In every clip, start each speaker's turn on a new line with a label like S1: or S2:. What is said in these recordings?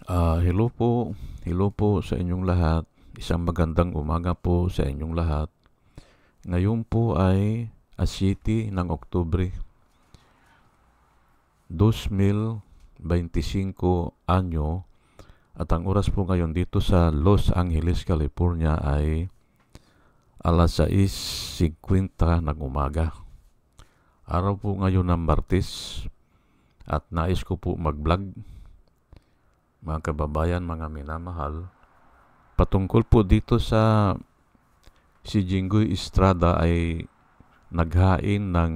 S1: Hello po. Hello po sa inyong lahat. Isang magandang umaga po sa inyong lahat. Ngayon po ay City ng Oktubre 2025 anyo at ang oras po ngayon dito sa Los Angeles, California ay alas 6:50 ng umaga. Araw po ngayon ng Martes at nais ko po mag-vlog, mga kababayan, mga minamahal, patungkol po dito sa si Jinggoy Estrada ay naghain ng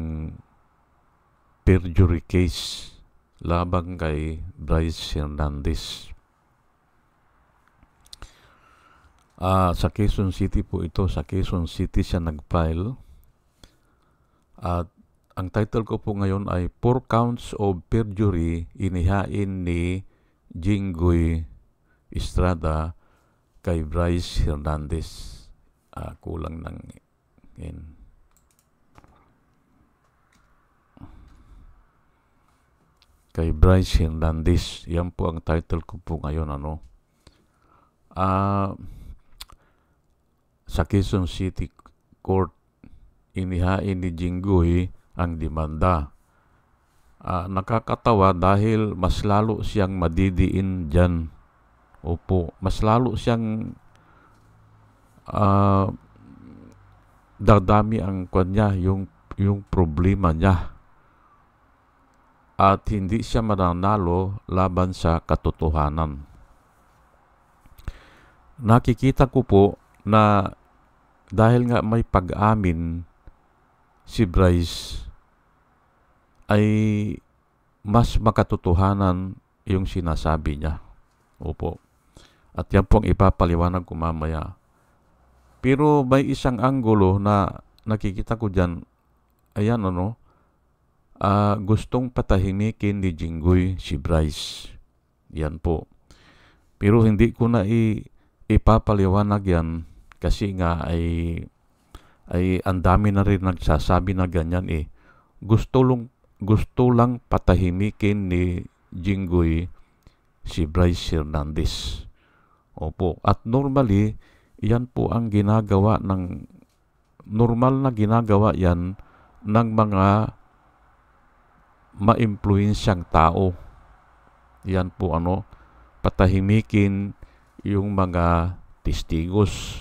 S1: perjury case laban kay Bryce Hernandez. Sa Quezon City po ito, sa Quezon City siya nag-file. At ang title ko po ngayon ay 4 counts of perjury inihain ni Jinggoy Estrada kay Bryce Hernandez. Kulang ng yan. Kay Bryce Hernandez. Yan po ang title ko po ngayon. Sa Quezon City Court, inihain ni Jinggoy ang demanda. Nakakatawa dahil mas lalo siyang madidiin dyan. Opo, mas lalo siyang dadami ang kanya, yung problema niya. At hindi siya mananalo laban sa katotohanan. Nakikita ko po na dahil nga may pag-amin si Bryce, ay mas makatotohanan yung sinasabi niya. Opo. At yan pong ipapaliwanag ko mamaya. Pero may isang anggulo na nakikita ko dyan, ayan gustong patahimikin ni Jinggoy si Bryce. Yan po. Pero hindi ko na ipapaliwanag yan kasi nga ay ang dami na rin nagsasabi na ganyan Gusto lang patahimikin ni Jinggoy si Bryce Hernandez. Opo. At normally, yan po ang normal na ginagawa yan ng mga ma-impluensyang tao. Yan po patahimikin yung mga testigos.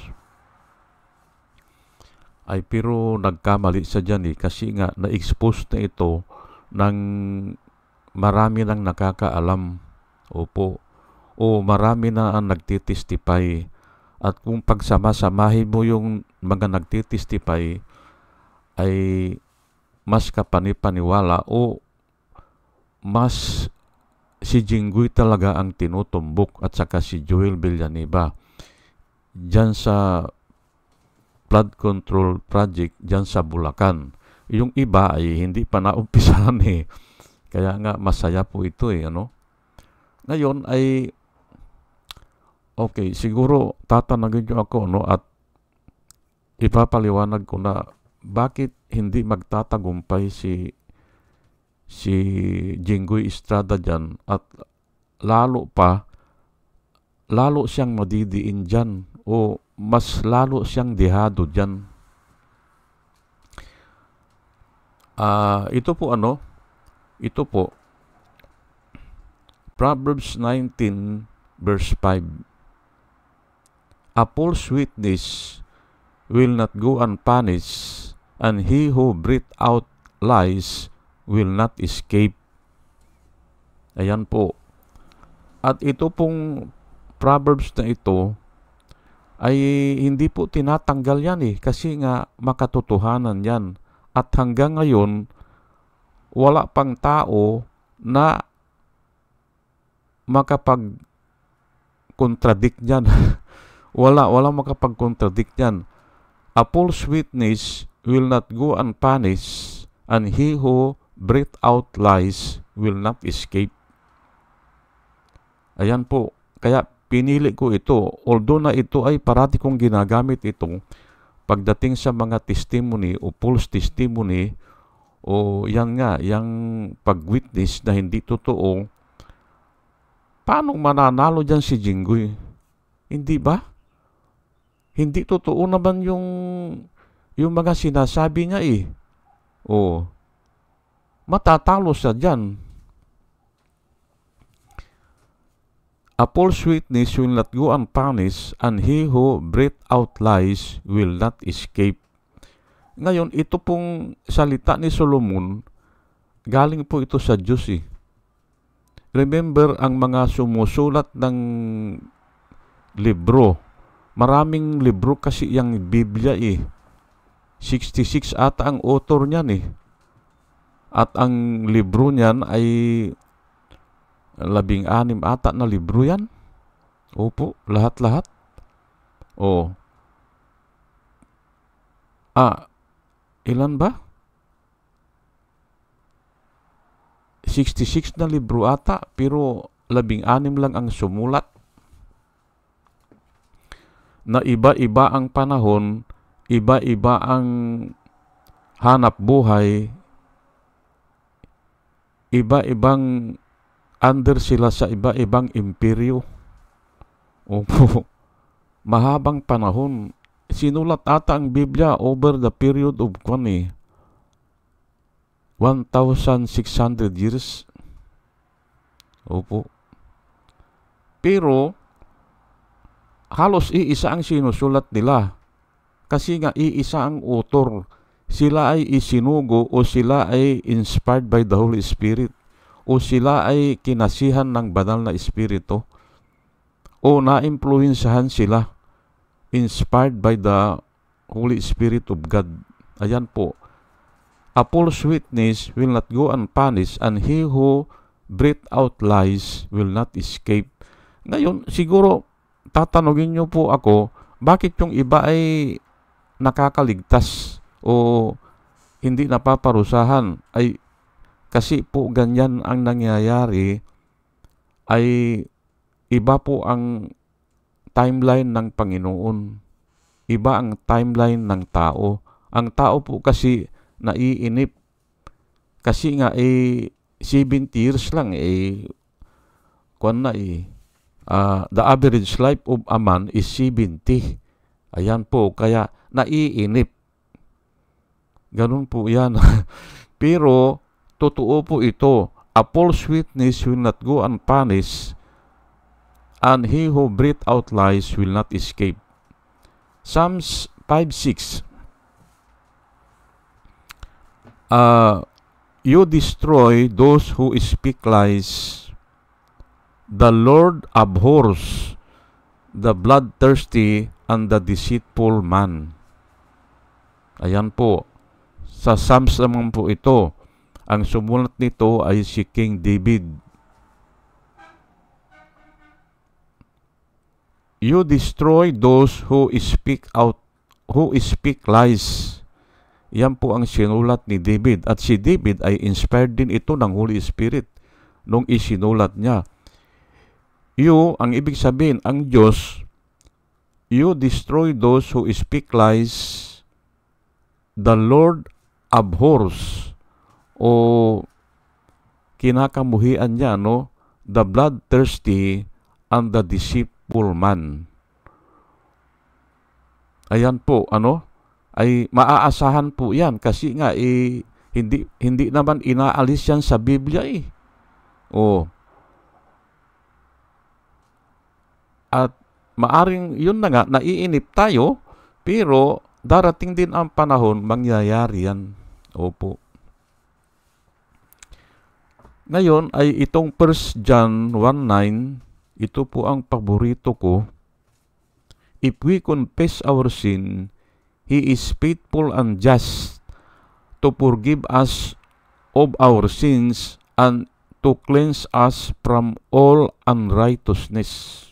S1: Pero nagkamali sa dyan kasi nga na-expose na ito ng marami nang nakakaalam. Opo. O marami na ang nagtitestify. At kung pagsama-samahin mo yung mga nagtitestify, ay mas kapanipaniwala o mas si Jinggoy talaga ang tinutumbok at saka si Joel Villanueva dyan sa flood control project dyan sa Bulacan. Yung iba ay hindi pa naumpisahan Kaya nga masaya po ito Ngayon ay okay, siguro tatanungin niyo ako at ipapaliwanag ko na bakit hindi magtatagumpay si Jinggoy Estrada dyan at lalo siyang madidiin dyan o mas lalo siyang dehado dyan. Ito po Proverbs 19 verse 5. A false witness will not go unpunished, and he who breathes out lies will not escape. Ayan po. At ito pong Proverbs na ito ay hindi po tinatanggal yan kasi nga makatotohanan yan. At hanggang ngayon, wala pang tao na makapag-contradict yan. wala makapag-contradict yan. A false witness will not go unpunished, and he who breathes out lies will not escape. Ayan po. Kaya pinili ko ito. Although na ito ay parati kong ginagamit itong pagdating sa mga testimony o false testimony o yan nga, yung pag-witness na hindi totoo, paano mananalo dyan si Jinggoy? Hindi ba? Hindi totoo naman yung mga sinasabi niya eh. Oh, matatalo siya dyan. A false witness will not go unpunished, and he who breathes out lies will not escape. Ngayon, ito pong salita ni Solomon, galing po ito sa Diyos eh. Remember, ang mga sumusulat ng libro, maraming libro kasi yung Biblia eh. 66 ata ang author niyan eh. At ang libro niyan ay 16 ata na libro yan. Opo, lahat-lahat. Oh. Ilan ba? 66 na libro ata, pero 16 lang ang sumulat. Na iba-iba ang panahon, iba-iba ang hanap buhay, iba-ibang under sila sa iba-ibang imperyo. Opo, mahabang panahon. Sinulat ata ang Biblia over the period of 1,600 years. Opo. Pero, halos iisa ang sinusulat nila. Kasi nga iisa ang author. Sila ay isinugo o sila ay inspired by the Holy Spirit. O sila ay kinasihan ng banal na espiritu, o na-influensyahan sila, inspired by the Holy Spirit of God. Ayan po. A false witness will not go unpunished, and he who breathes out lies will not escape. Ngayon, siguro, tatanungin niyo po ako, bakit yung iba ay nakakaligtas o hindi napaparusahan? Ay, kasi po ganyan ang nangyayari, ay iba po ang timeline ng Panginoon. Iba ang timeline ng tao. Ang tao po kasi naiinip. Kasi nga 70 years lang the average life of a man is 70. Ayan po, kaya naiinip. Ganun po yan. Pero totoo po ito. A false witness will not go unpunished, and he who breathes out lies will not escape. Psalms 5:6. You destroy those who speak lies. The Lord abhors the bloodthirsty and the deceitful man. Ayan po. Sa Psalms naman po ito. Ang sumulat nito ay si King David. You destroy those who speak lies. Yan po ang sinulat ni David. At si David ay inspired din ito ng Holy Spirit nung isinulat niya. You, ang ibig sabihin, ang Diyos, you destroy those who speak lies. The Lord abhors o kinakamuhian niya, no? The bloodthirsty and the deceitful man. Ayan po, ay maaasahan po yan kasi nga hindi naman inaalis yan sa Biblia eh. At maaring yun na nga, naiinip tayo, pero darating din ang panahon, mangyayari yan. Opo. Ngayon ay itong 1 John 1:9, ito po ang paborito ko. If we confess our sin, He is faithful and just to forgive us of our sins and to cleanse us from all unrighteousness.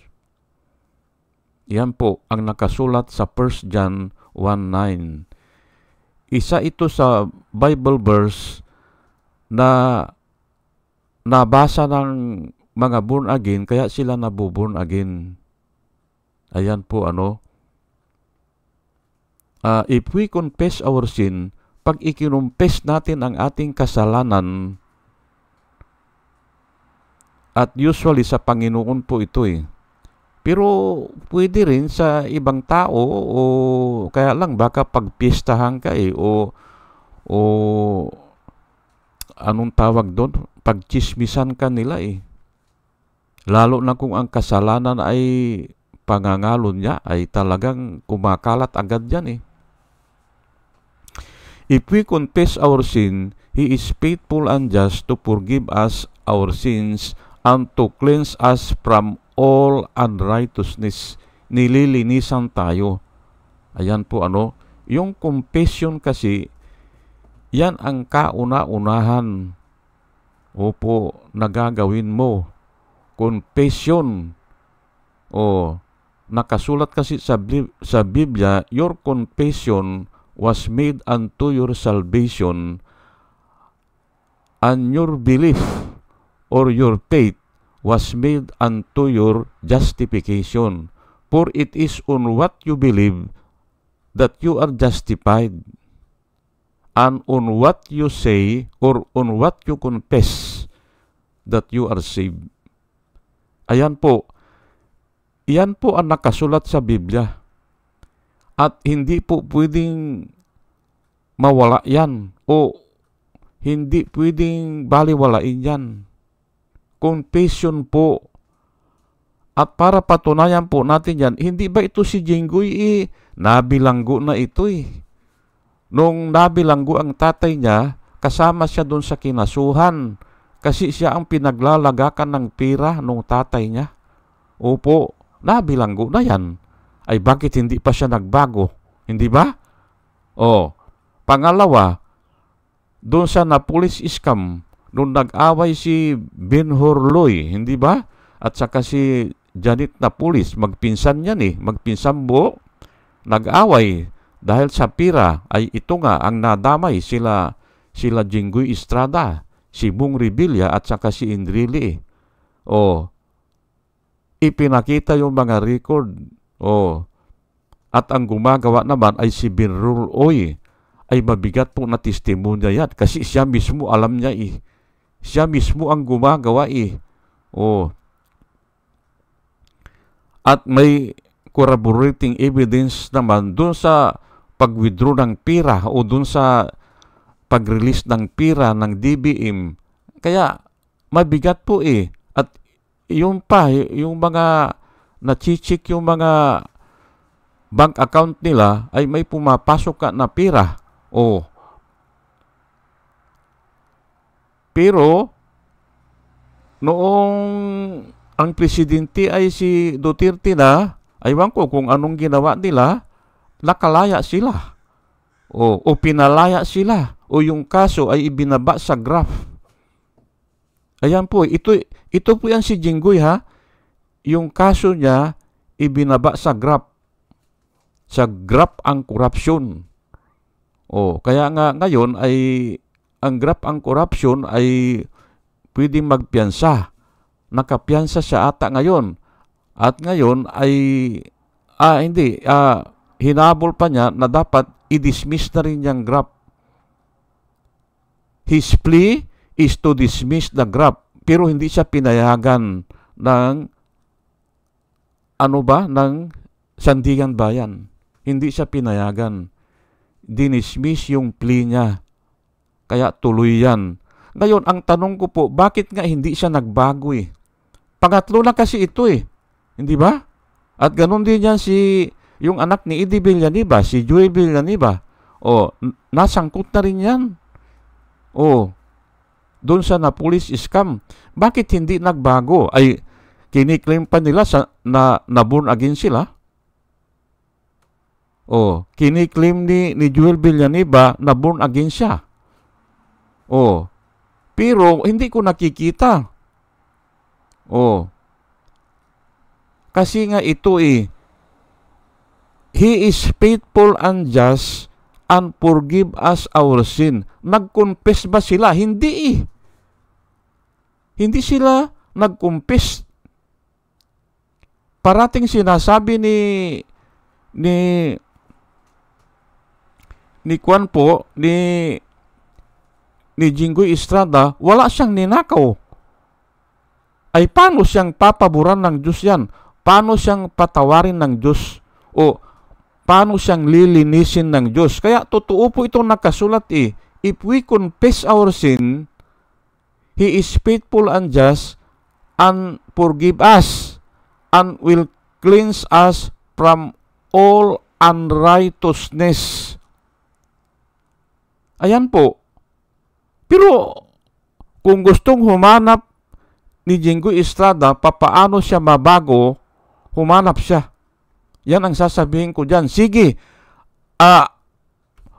S1: Yan po ang nakasulat sa 1 John 1:9. Isa ito sa Bible verse na nabasa ng mga born again, kaya sila nabuborn again. Ayan po if we confess our sin, pag ikinumpes natin ang ating kasalanan, At usually sa Panginoon po ito eh. Pero pwede rin sa ibang tao o kaya lang baka pagpiestahan ka eh o anong tawag doon? Pagchismisan ka nila eh. Lalo na kung ang kasalanan ay pangangalo niya ay talagang kumakalat agad yan eh. If we confess our sin, He is faithful and just to forgive us our sins and to cleanse us from all unrighteousness. Nililinisan tayo. Ayan po yung confession kasi, yan ang kauna-unahan nagagawin mo. Confession. Nakasulat kasi sa Biblia, your confession was made unto your salvation, and your belief or your faith was made unto your justification. For it is on what you believe that you are justified, and on what you say or on what you confess that you are saved. Ayan po. Iyan po ang nakasulat sa Biblia. At hindi po pwedeng mawala yan o hindi pwedeng baliwalain yan. Confession po. At para patunayan po natin yan, hindi ba ito si Jinggoy nabilanggo na ito eh. Nung nabilanggo ang tatay niya, kasama siya doon sa kinasuhan kasi siya ang pinaglalagakan ng pira nung tatay niya. Opo, nabilanggo na yan. Ay bakit hindi pa siya nagbago? Hindi ba? Pangalawa, doon sa Napolis scam, nung nag-away si Ben Horloy, hindi ba? At saka si Janet Napolis, magpinsan yan eh, magpinsan buo, nag-away dahil sa pira, ay ito nga ang nadamay sila Jinggoy Estrada, si Bong Revilla at saka si Indrili. Ipinakita yung mga record. At ang gumagawa naman ay si Ben Horloy. Ay mabigat po na testimonya yan kasi siya mismo alam niya eh. Siya mismo ang gumagawa eh. At may corroborating evidence naman doon sa pag-withdraw ng pira o doon sa pag-release ng pira ng DBM. Kaya mabigat po eh. At yung mga nachichik yung mga bank account nila ay may pumapasok ka na pira. Pero noong ang presidente ay si Duterte na, aywan ko kung anong ginawa nila, nakalaya sila. O pinalaya sila. O yung kaso ay ibinaba sa graph. Ayan po, ito po yan si Jinggoy ha. Yung kaso niya ibinaba sa graph. Sa graph ang corruption. Kaya nga ngayon ay ang graph ang corruption ay pwedeng magpiyansa. Nakapiyansa siya ata ngayon. At ngayon ay hinabol pa niya na dapat i-dismiss na rin yung graph. His plea is to dismiss the graph. Pero hindi siya pinayagan ng ng Sandigan Bayan. Hindi siya pinayagan. Dinismiss yung plea niya. Kaya tuloy yan. Ngayon, ang tanong ko po, bakit nga hindi siya nagbago eh? Pangatlo na kasi ito eh. Hindi ba? At ganun din yan yung anak ni Eddie Villaniba, si Joey Villaniba. Nasangkot na rin yan. Doon sa Napolis scam. Bakit hindi nagbago? Ay, kiniklaim pa nila na born again sila. Kiniklaim ni Joel Villaniba na born again siya. Pero hindi ko nakikita. Kasi nga ito He is faithful and just and forgive us our sin. Nag-confess ba sila? Hindi Hindi sila nag-confess. Parating sinasabi ni Kwan po, ni Jinggoy Estrada, wala siyang ninakaw. ay paano siyang papaboran ng Diyos yan? Paano siyang patawarin ng Diyos? O paano siyang lilinisin ng Diyos? Kaya totoo po itong nakasulat eh. If we confess our sin, He is faithful and just and forgive us and will cleanse us from all unrighteousness. Ayan po. Pero kung gustong humanap ni Jinggoy Estrada, papaano siya mabago, humanap siya. Yan ang sasabihin ko dyan. Sige,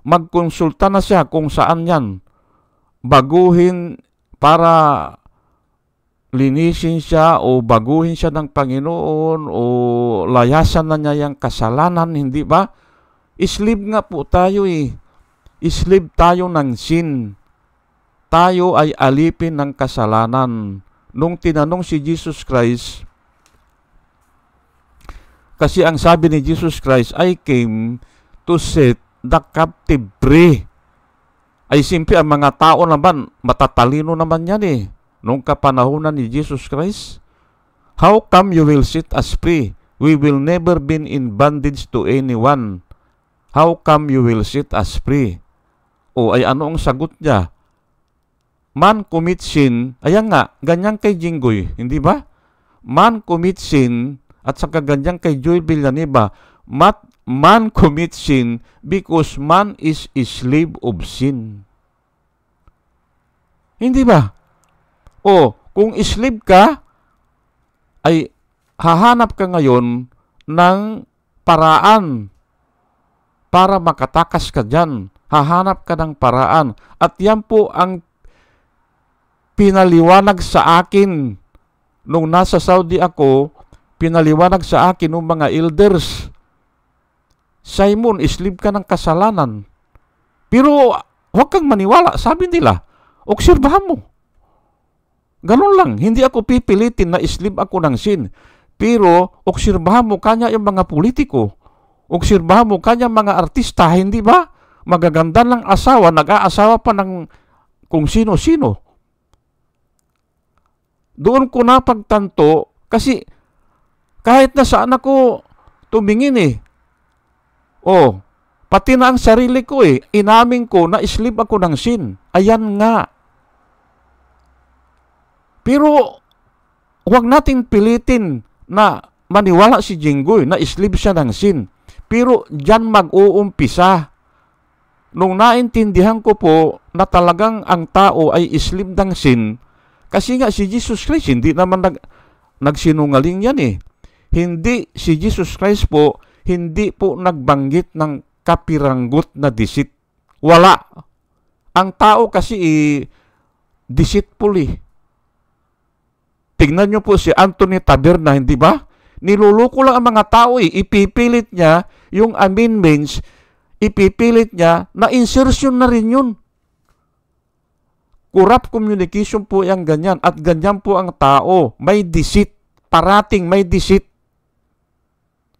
S1: magkonsulta na siya kung saan yan. Baguhin para linisin siya o baguhin siya ng Panginoon o layasan na niya yung kasalanan, hindi ba? Slave nga po tayo eh. Slave tayo ng sin. Tayo ay alipin ng kasalanan. Nung tinanong si Jesus Christ, kasi ang sabi ni Jesus Christ, I came to set the captive free. Ay simple, ang mga tao naman, matatalino naman yan eh. Nung kapanahunan ni Jesus Christ, how come you will set us free? We will never be in bondage to anyone. How come you will set us free? O ay ano ang sagot niya? Man commit sin, ayan nga, ganyan kay Jinggoy, hindi ba? Man commit sin, at saka ganyan kay Joel Villanueva, man commit sin because man is a slave of sin. Hindi ba? O, kung slave ka, ay hahanap ka ngayon ng paraan para makatakas ka dyan. Hahanap ka ng paraan. At yan po ang pinaliwanag sa akin nung nasa Saudi ako, pinaliwanag sa akin ng mga elders. Simon, slave ka ng kasalanan. Pero huwag kang maniwala. Sabi nila, obserbahan mo. Ganun lang. Hindi ako pipilitin na slave ako ng sin. Pero obserbahan mo kanya yung mga politiko. Obserbahan mo kanya mga artista. Hindi ba? Magaganda lang asawa. Nag-aasawa pa ng kung sino-sino. Doon ko napagtanto kasi kahit na saan ako tumingin eh. Oh, pati na ang sarili ko eh. Inamin ko na slave ako ng sin. Ayan nga. Pero huwag natin pilitin na maniwala si Jinggoy na slave siya ng sin. Pero diyan mag-uumpisa. Nung naintindihan ko po na talagang ang tao ay slave ng sin, kasi nga si Jesus Christ hindi naman nagsinungaling yan eh. Hindi si Jesus Christ po, hindi po nagbanggit ng kapiranggot na deceit. Wala. Ang tao kasi deceitful eh. Tingnan nyo po si Anthony Taberna, hindi ba? Niluluko lang ang mga tao eh. Ipipilit niya yung amendments, ipipilit niya na insertion na rin yun. Corrupt communication po yung ganyan. At ganyan po ang tao. May deceit. Parating may deceit.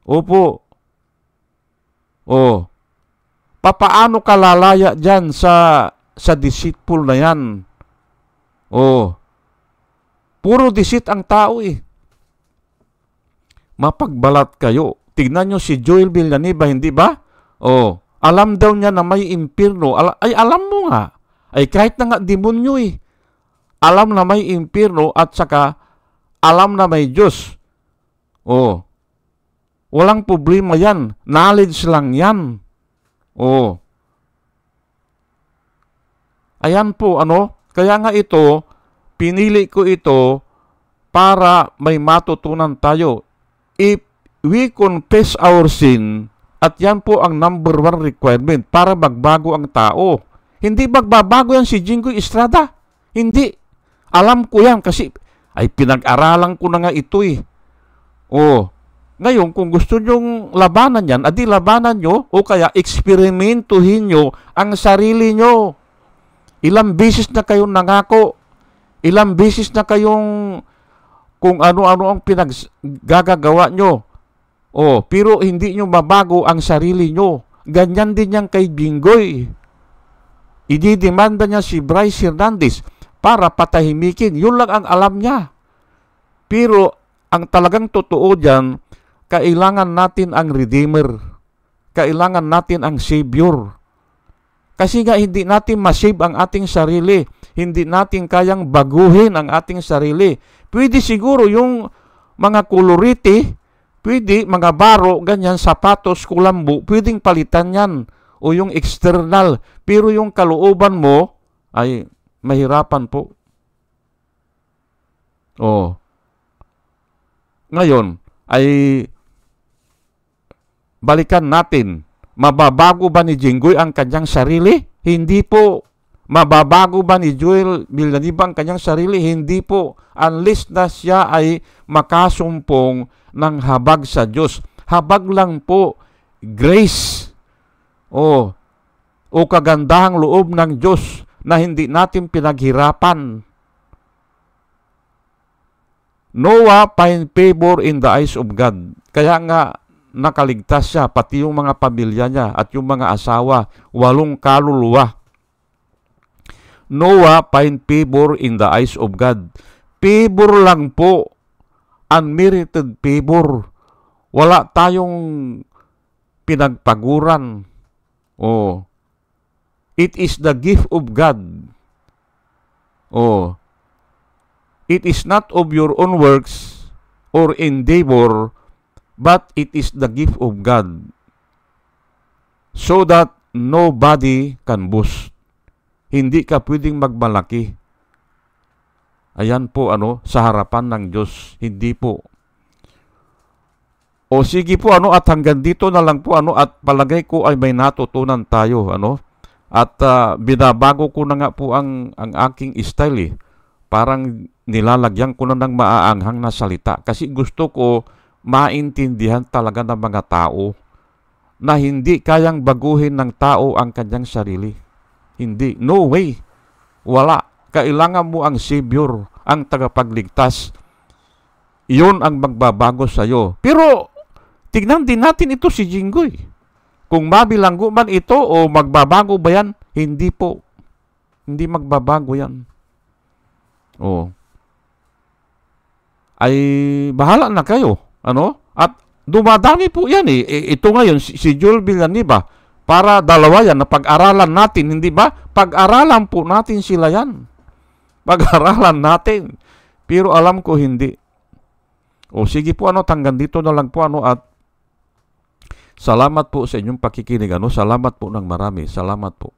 S1: Opo. O. Papaano ka lalaya dyan sa deceitful na yan? O. Puro deceit ang tao eh. Mapagbalat kayo. Tignan nyo si Joel Villanueva, hindi ba? O. Alam daw niya na may impyerno. Ay, alam mo nga. Ay kahit na nga demonyo eh. Alam na may impyerno at saka alam na may Diyos. O. Walang problema yan. Knowledge lang yan. O. Ayan po, ano? Kaya nga ito, pinili ko ito para may matutunan tayo. If we confess our sin, at yan po ang number 1 requirement para magbago ang tao. Hindi magbabago yan si Jinggoy Estrada. Hindi. Alam ko yan kasi ay pinag-aralan ko na nga ito eh. O, ngayon kung gusto nyong labanan yan, adi labanan nyo o kaya eksperimentuhin nyo ang sarili nyo. Ilang beses na kayong nangako. Ilang beses na kayong kung ano-ano ang pinaggagawa nyo. O, pero hindi nyo mabago ang sarili nyo. Ganyan din yan kay Jinggoy. Ididemanda niya si Bryce Hernandez para patahimikin. Yun lang ang alam niya. Pero ang talagang totoo diyan, kailangan natin ang Redeemer. Kailangan natin ang Savior. Kasi nga hindi natin masave ang ating sarili. Hindi natin kayang baguhin ang ating sarili. Pwede siguro yung mga kolorite, pwede mga baro, ganyan, sapatos, kulambo, pwedeng palitan yan. O yung external. Pero yung kalooban mo ay mahirapan po. Ngayon ay balikan natin. Mababago ba ni Jinggoy ang kanyang sarili? Hindi po. Mababago ba ni Joel Villanueva ang kanyang sarili? Hindi po. Unless na siya ay makasumpong ng habag sa Diyos. Habag lang po. Grace. O kagandahang loob ng Diyos na hindi natin pinaghirapan. Noah find favor in the eyes of God. Kaya nga nakaligtas siya, pati yung mga pamilya niya at yung mga asawa, 8 kaluluwa. Noah find favor in the eyes of God. Favor lang po, unmerited favor. Wala tayong pinagpaguran. It is the gift of God. It is not of your own works or endeavor, but it is the gift of God, so that nobody can boast. Hindi ka pwedeng magmalaki. Ayan po, sa harapan ng Diyos. Hindi po. Sige po, at hanggang dito na lang po, at palagay ko ay may natutunan tayo, At binabago ko na nga po ang aking style, Parang nilalagyan ko na ng maaanghang na salita. Kasi gusto ko maintindihan talaga ng mga tao na hindi kayang baguhin ng tao ang kanyang sarili. Hindi. No way. Wala. Kailangan mo ang Savior, ang tagapagligtas. Iyon ang magbabago sa'yo. Pero, tignan din natin ito si Jinggoy. Kung mabilanggo man ito o magbabago ba yan? Hindi po. Hindi magbabago yan. Ay bahala na kayo. At dumadami po yan Ito ngayon, si Joel Villanueva, para dalawa yan na pag-aralan natin, hindi ba? Pag-aralan po natin sila yan. Pag-aralan natin. Pero alam ko hindi. Sige po, hanggang dito na lang po, at salamat po sa inyong pakikinig, salamat po ng marami. Salamat po.